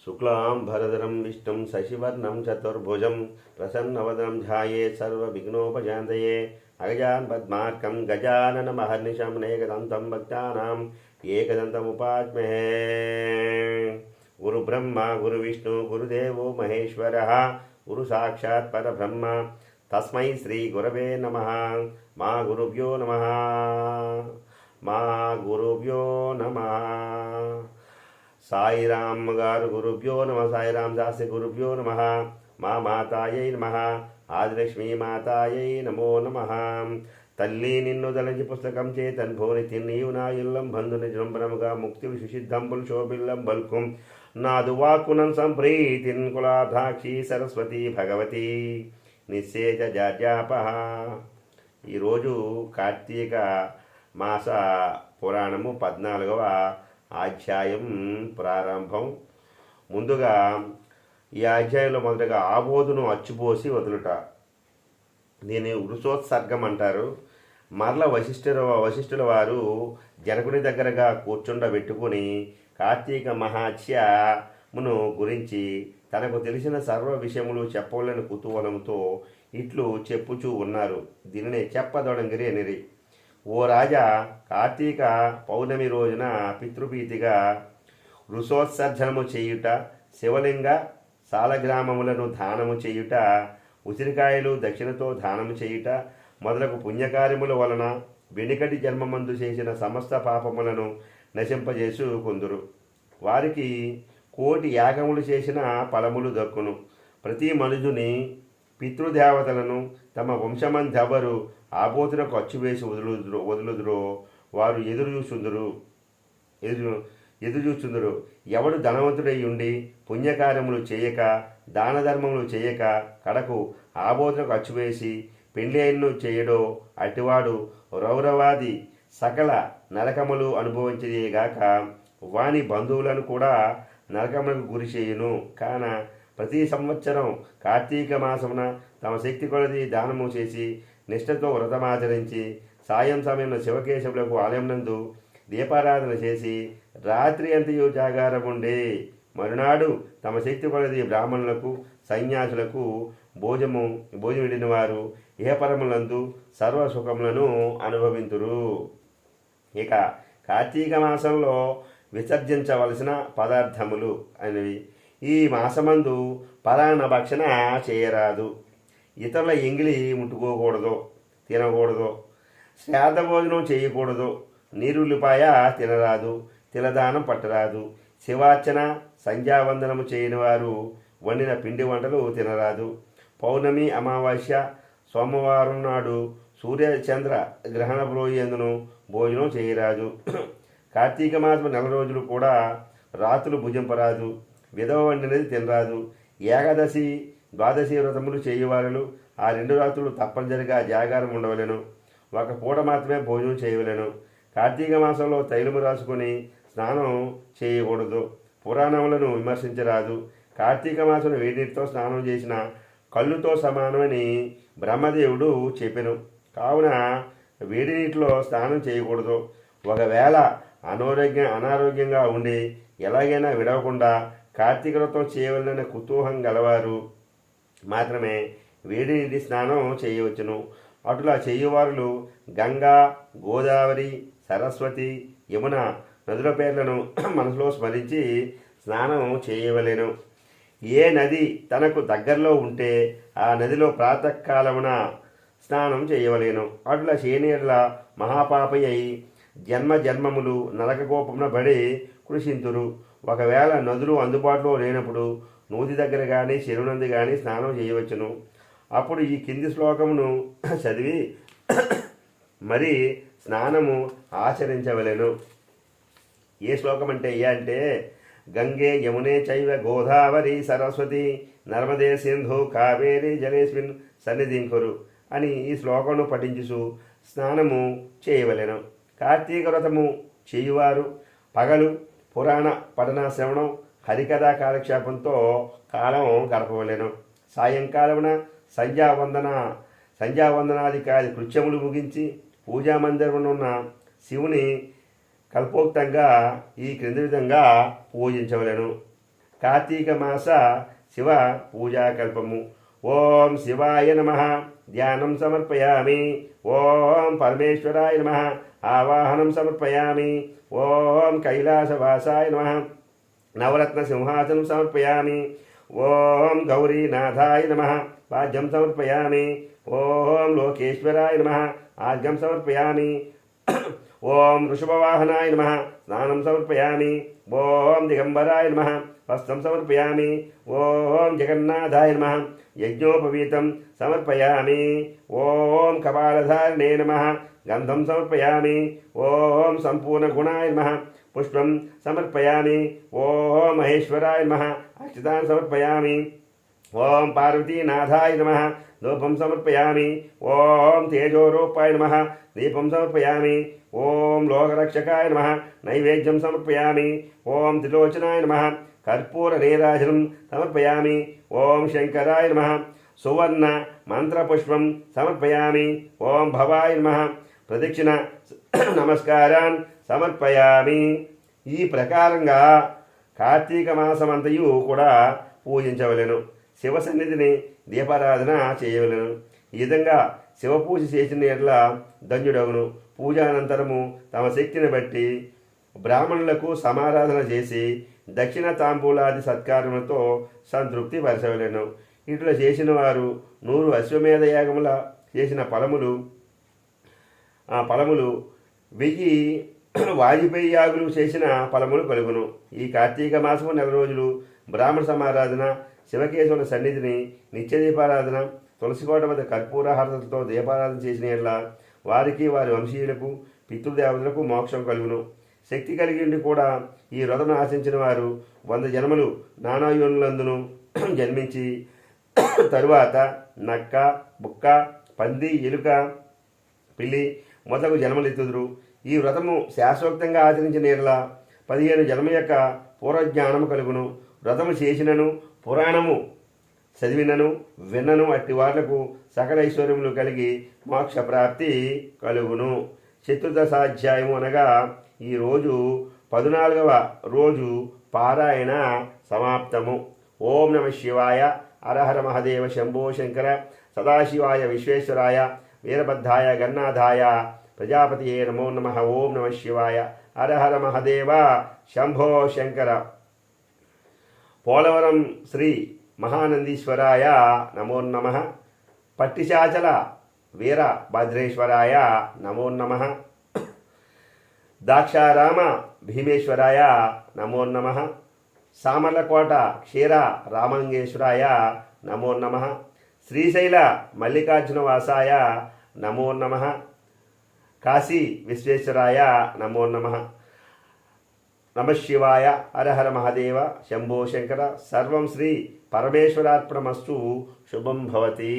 शुक्लां भरधरं विष्णुं शशिवर्णं चतुर्भुजं प्रसन्नवदनं ध्यायेत् सर्वविघ्नोपशान्तये अगजान् पद्मार्कं गजाननमहर्निशं एकदन्तं भक्तानाम् एकदन्तमुपास्महे। गुरुब्रह्मा गुरुविष्णु गुरुदेवो महेश्वरः गुरुसाक्षात् परब्रह्म तस्मै श्रीगुरवे नमः। मा गुरुभ्यो नमः। మా గురుభ్యో నమ. సాయిరామ్ గారు గురుభ్యో నమ. సాయిరామ్ శాస్త్రి గురుభ్యో నమ. మా మాతాయై నమ. ఆదిలక్ష్మీ మాతాయై నమో నమ. తల్లి నిన్ను దళంచి పుస్తకం చేతన్ భోని తిన్నీవు నా ఇల్లం బంధుని జృంభనముగా ముక్తి విశుషిద్ధంబుల్ శోభిల్లం బల్కుం నాదు వాక్కునం సంప్రీతిన్ కులాధాక్షి సరస్వతి భగవతి నిశ్చేజ జాడ్యాపహ. ఈరోజు కార్తీక మాస పురాణము 14వ అధ్యాయం ప్రారంభం. ముందుగా ఈ అధ్యాయంలో మొదటగా ఆబోధును అచ్చుపోసి వదులుట, దీన్ని వృషోత్సర్గం అంటారు. మరల వశిష్ఠుల వారు జనకుని దగ్గరగా కూర్చుండబెట్టుకుని కార్తీక మహాత్యమును గురించి తనకు తెలిసిన సర్వ విషయములు చెప్పవలని కుతూహలంతో ఇట్లు చెప్పుచూ ఉన్నారు. దీనినే చెప్పదొడంగిరి అనిరి. ఓ రాజా, కార్తీక పౌర్ణమి రోజున పితృప్రీతిగా వృషోత్సర్జనము చేయుట, శివలింగ సాలగ్రామములను దానము చేయుట, ఉసిరికాయలు దక్షిణతో దానము చేయుట మొదలగు పుణ్యకార్యముల వలన వెనుకటి జన్మమందు చేసిన సమస్త పాపములను నశింపజేసుకొందురు. వారికి కోటి యాగములు చేసిన ఫలములు దక్కును. ప్రతి మనుజుని పితృదేవతలను తమ వంశమందెవరు ఆబోతునకు అచ్చువేసి వదులుదురో వారు ఎదురుచూచుందురు. ఎవడు ధనవంతుడై ఉండి పుణ్యకార్యములు చేయక దాన ధర్మములు చేయక కడకు ఆబోతునకు అచ్చువేసి పెండ్లి అయినను చేయడో అటివాడు రౌరవాది సకల నరకములు అనుభవించేగాక వాని బంధువులను కూడా నరకములకు గురి చేయును. కాన ప్రతి సంవత్సరం కార్తీక మాసమున తమ శక్తి కొలది దానము చేసి నిష్ఠతో వ్రతమాచరించి సాయం సమయంలో శివకేశవులకు ఆలయం నందు దీపారాధన చేసి రాత్రి అంతయు జాగారముండే మరునాడు తమ శక్తి కొలది బ్రాహ్మణులకు సన్యాసులకు భోజమిడిన వారు ఇహపరములందు సర్వసుఖములను అనుభవింతురు. ఇక కార్తీక మాసంలో విసర్జించవలసిన పదార్థములు అనేవి: ఈ మాసమందు పరాణ భక్షణ చేయరాదు, ఇతరుల ఎంగిలి ముట్టుకోకూడదు, తినకూడదు, శ్రాద్ధ భోజనం చేయకూడదు, నీరుల్లిపాయ తినరాదు, తిలదానం పట్టరాదు, శివార్చన సంధ్యావందనము చేయని వారు వండిన పిండి వంటలు తినరాదు, పౌర్ణమి అమావాస్య సోమవారం నాడు సూర్యచంద్ర గ్రహణ ప్రోయందును భోజనం చేయరాదు, కార్తీక మాసం 4 రోజులు కూడా రాత్రులు భుజింపరాదు, విధవ వండినది తినరాదు, ఏకాదశి ద్వాదశి వ్రతములు చేయువారులు ఆ 2 రాత్రులు తప్పనిసరిగా జాగారం ఉండవలెను. ఒక పూట మాత్రమే భోజనం చేయవలెను. కార్తీక మాసంలో తైలము రాసుకుని స్నానం చేయకూడదు, పురాణములను విమర్శించరాదు. కార్తీక మాసం వేడినీటితో స్నానం చేసిన కళ్ళుతో సమానమని బ్రహ్మదేవుడు చెప్పెను. కావున వేడి నీటిలో స్నానం చేయకూడదు. ఒకవేళ అనారోగ్యంగా ఉండి ఎలాగైనా విడవకుండా కార్తీక వ్రతం చేయవలన కుతూహం గలవారు మాత్రమే వేడి నీటి స్నానం చేయవచ్చును. అటులా చేయువారులు గంగా, గోదావరి, సరస్వతి, యమున నదుల పేర్లను మనసులో స్మరించి స్నానం చేయవలెను. ఏ నది తనకు దగ్గరలో ఉంటే ఆ నదిలో ప్రాతకాలమున స్నానం చేయవలేను. అట్లా చేయనేట్ల మహాపాపి అయి జన్మములు నరకగోపమున పడి కృషింతురు. ఒకవేళ నదులు అందుబాటులో లేనప్పుడు నూతి దగ్గర కానీ చెరువునందు కానీ స్నానం చేయవచ్చును. అప్పుడు ఈ కింది శ్లోకమును చదివి మరి స్నానము ఆచరించవలెను. ఏ శ్లోకం అంటే గంగే యమునే చైవ గోదావరి సరస్వతి నర్మదే సింధు కావేరి జలేస్మిన్ సన్నిధింకురు అని ఈ శ్లోకమును పఠించుచు స్నానము చేయవలెను. కార్తీక వ్రతము చేయువారు పగలు పురాణ పఠన శ్రవణం హరికథా కాలక్షేపంతో కాలం గడపవలెను. సాయంకాలమున సంధ్యావందనాదికాది కృత్యములు ముగించి పూజామందిరమునున్న శివుని కల్పోక్తంగా ఈ క్రింది విధంగా పూజించవలెను. కార్తీక మాస శివ పూజాకల్పము. ఓం శివాయ నమః ధ్యానం సమర్పయామి. ఓం పరమేశ్వరాయ నమః ఆవాహనం సమర్పయామి. ఓం కైలాసవాసాయ నమః నవరత్న సింహాసనం సమర్పయామి. ఓం గౌరీనాథాయ నమః పాద్యం సమర్పయామి. ఓం లోకేశ్వరాయ నమః ఆర్ఘ్యం సమర్పయామి. ఓం వృషభవాహనాయ నమః స్నానం సమర్పయామి. ఓం దిగంబరాయ నమః వస్త్రం సమర్పయామి. ఓం జగన్నాథాయ నమః యజ్ఞోపవీతం సమర్పయామి. ఓం కపాలధారిణే నమః గంధం సమర్పయామి. ఓం సంపూర్ణగుణాయ నమః పుష్పం సమర్పయామి. ఓం మహేశ్వరాయ నమః అక్షతాన్ సమర్పయామి. ఓం పార్వతీనాథాయ నమః ధూపం సమర్పయామి. ఓం తేజోరూపాయ నమః దీపం సమర్పయామి. ఓం లోకరక్షకాయ నమః నైవేద్యం సమర్పయామి. ఓం త్రిలోచనాయ నమః కర్పూర నీరాజనం సమర్పయామి. ఓం శంకరాయ నమః సువర్ణ మంత్రపుష్పం సమర్పయామి. ఓం భవాయ నమః ప్రదక్షిణ నమస్కారాన్ సమర్పయామి. ఈ ప్రకారంగా కార్తీక మాసమంతయు కూడా పూజించవలెను. శివ సన్నిధిని దీపారాధన చేయవలెను. ఈ విధంగా శివ పూజ చేసిన ఎట్ల ధన్యుడవును. పూజానంతరము తమ శక్తిని బట్టి బ్రాహ్మణులకు సమారాధన చేసి దక్షిణ తాంబూలాది సత్కారములతో సంతృప్తి పరచవలెను. ఇట్లా చేసిన వారు 100 అశ్వమేధ యాగముల చేసిన ఫలములు 1000 వాజిపేయి యాగులు చేసిన ఫలములు కలుగును. ఈ కార్తీక మాసము 4 రోజులు బ్రాహ్మణ సమారాధన, శివకేశవుల సన్నిధిని నిత్య దీపారాధన, తులసికోట వద్ద కర్పూర హారతలతో దీపారాధన చేసిన ఎట్ల వారికి వారి వంశీయులకు పితృదేవతలకు మోక్షం కలుగును. శక్తి కలిగి ఉండి కూడా ఈ వ్రతను ఆశించిన వారు 100 జన్మలు నానాయోనులందును జన్మించి తరువాత నక్క, బుక్క, పంది, ఎలుక, పిల్లి మొదలగు జన్మలెత్తుదురు. ఈ వ్రతము శాశ్వతంగా ఆచరించిన ఎడల 15 జన్మ యొక్క పూర్వజ్ఞానము కలుగును. వ్రతము చేసినను పురాణము చదివినను విన్నను అట్టి వాళ్లకు సకల ఐశ్వర్యములు కలిగి మోక్ష ప్రాప్తి కలుగును. చతుర్దశాధ్యాయము అనగా ఈరోజు 14వ రోజు పారాయణ సమాప్తము. ఓం నమ శివాయ. హరహర మహదేవ శంభో శంకర. సదాశివాయ విశ్వేశ్వరాయ వీరభద్రాయ గన్నాథాయ ప్రజాపతియే నమో నమః. ఓం నమ శివాయ. హరహర మహదేవ శంభో శంకర. పోలవరం శ్రీ మహానందీశ్వరాయ నమో నమః. పట్టిశాచల వీరభద్రేశ్వరాయ నమో నమః. దాక్షారామ భీమేశ్వరాయ నమో నమః. సామర్లకోట క్షీర రామంగేశ్వరాయ నమో నమః. శ్రీశైల మల్లికార్జునవాసాయ నమో నమః. కాశీ విశ్వేశ్వరాయ నమో నమః. నమశివాయ. హరహర మహదేవ శంభో శంకర. సర్వం శ్రీ పరమేశ్వరార్పణమస్తు. శుభం భవతి.